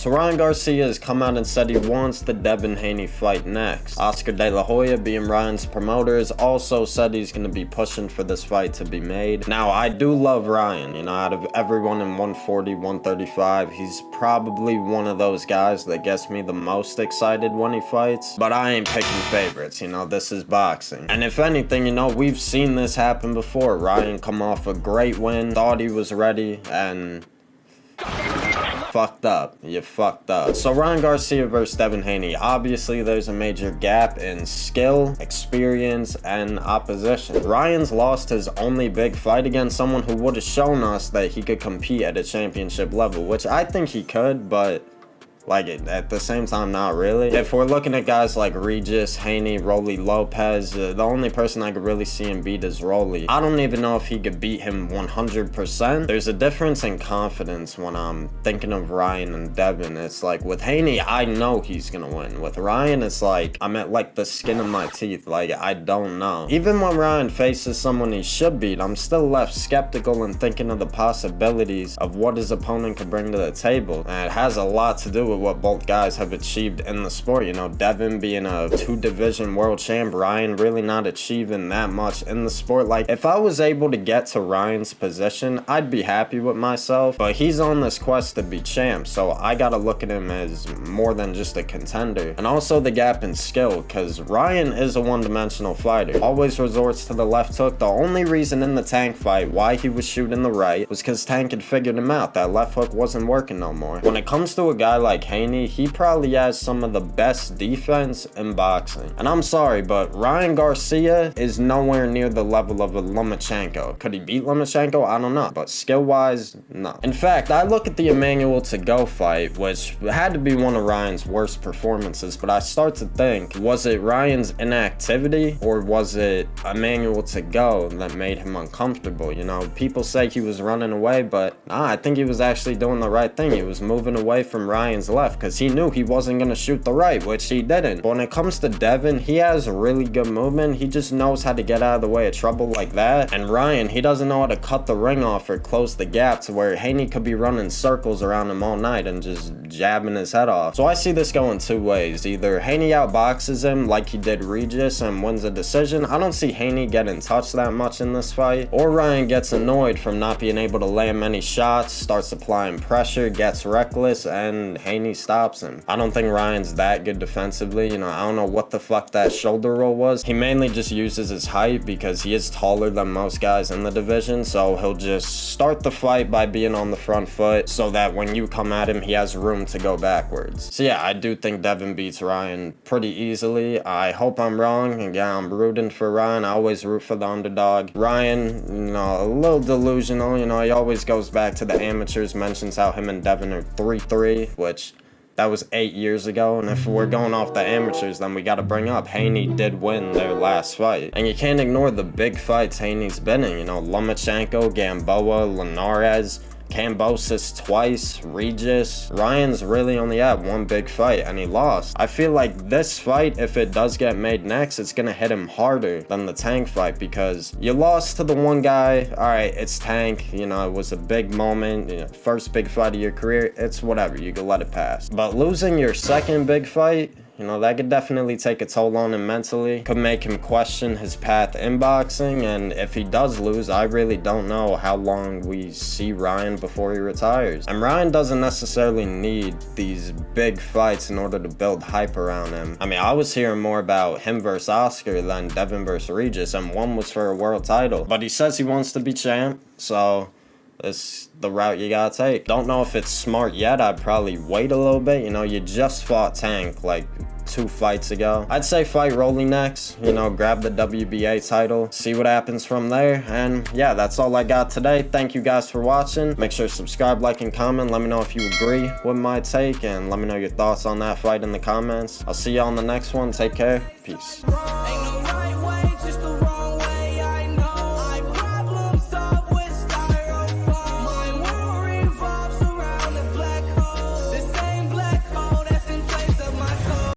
So Ryan Garcia has come out and said he wants the Devin Haney fight next. Oscar De La Hoya, being Ryan's promoter, has also said he's going to be pushing for this fight to be made. Now, I do love Ryan. You know, out of everyone in 140, 135, he's probably one of those guys that gets me the most excited when he fights. But I ain't picking favorites, you know, this is boxing. And if anything, you know, we've seen this happen before. Ryan come off a great win, thought he was ready, and fucked up. You fucked up. So Ryan Garcia versus Devin Haney. Obviously, there's a major gap in skill, experience, and opposition. Ryan's lost his only big fight against someone who would have shown us that he could compete at a championship level, which I think he could, but like, at the same time, not really. If we're looking at guys like Regis, Haney, Rolly Lopez, the only person I could really see him beat is Rolly. I don't even know if he could beat him 100%. There's a difference in confidence when I'm thinking of Ryan and Devin. It's like, with Haney, I know he's gonna win. With Ryan, it's like, I'm at like the skin of my teeth. Like, I don't know. Even when Ryan faces someone he should beat, I'm still left skeptical and thinking of the possibilities of what his opponent could bring to the table. And it has a lot to do with what both guys have achieved in the sport. You know, Devin being a 2-division world champ, Ryan really not achieving that much in the sport. Like, if I was able to get to Ryan's position, I'd be happy with myself, but he's on this quest to be champ, so I gotta look at him as more than just a contender. And also the gap in skill, because Ryan is a one-dimensional fighter, always resorts to the left hook. The only reason in the Tank fight why he was shooting the right was because Tank had figured him out. That left hook wasn't working no more. When it comes to a guy like Haney, he probably has some of the best defense in boxing. And I'm sorry, but Ryan Garcia is nowhere near the level of a Lomachenko. Could he beat Lomachenko? I don't know. But skill-wise, no. In fact, I look at the Emmanuel to go fight, which had to be one of Ryan's worst performances, but I start to think, was it Ryan's inactivity or was it Emmanuel to go that made him uncomfortable? You know, people say he was running away, but nah, I think he was actually doing the right thing. He was moving away from Ryan's left because he knew he wasn't going to shoot the right, which he didn't. But when it comes to Devin, he has really good movement. He just knows how to get out of the way of trouble like that. And Ryan, he doesn't know how to cut the ring off or close the gap to where Haney could be running circles around him all night and just jabbing his head off. So I see this going two ways. Either Haney outboxes him like he did Regis and wins a decision. I don't see Haney getting touched that much in this fight. Or Ryan gets annoyed from not being able to land many shots, starts applying pressure, gets reckless, and Haney stops him. I don't think Ryan's that good defensively. You know, I don't know what the fuck that shoulder roll was. He mainly just uses his height because he is taller than most guys in the division, so he'll just start the fight by being on the front foot so that when you come at him, he has room to go backwards. So yeah, I do think Devin beats Ryan pretty easily. I hope I'm wrong, and yeah, I'm rooting for Ryan. I always root for the underdog. Ryan, you know, a little delusional. You know, he always goes back to the amateurs, mentions how him and Devin are 3-3, which that was 8 years ago, and if we're going off the amateurs, then we gotta bring up Haney did win their last fight. And you can't ignore the big fights Haney's been in, you know, Lomachenko, Gamboa, Linares, Kambosos twice, Regis. Ryan's really only had one big fight and he lost. I feel like this fight, if it does get made next, it's gonna hit him harder than the Tank fight because you lost to the one guy. All right, it's Tank, you know, it was a big moment, you know, first big fight of your career, it's whatever, you can let it pass. But losing your second big fight, you know, that could definitely take a toll on him mentally. Could make him question his path in boxing. And if he does lose, I really don't know how long we see Ryan before he retires. And Ryan doesn't necessarily need these big fights in order to build hype around him. I mean, I was hearing more about him versus Oscar than Devin versus Regis, and one was for a world title. But he says he wants to be champ, so it's the route you gotta take. Don't know if it's smart yet. I'd probably wait a little bit. You know, you just fought Tank like 2 fights ago. I'd say fight Rolly next, you know, grab the WBA title, see what happens from there. And yeah, that's all I got today. Thank you guys for watching. Make sure to subscribe, like, and comment. Let me know if you agree with my take, and let me know your thoughts on that fight in the comments. I'll see you on the next one. Take care. Peace.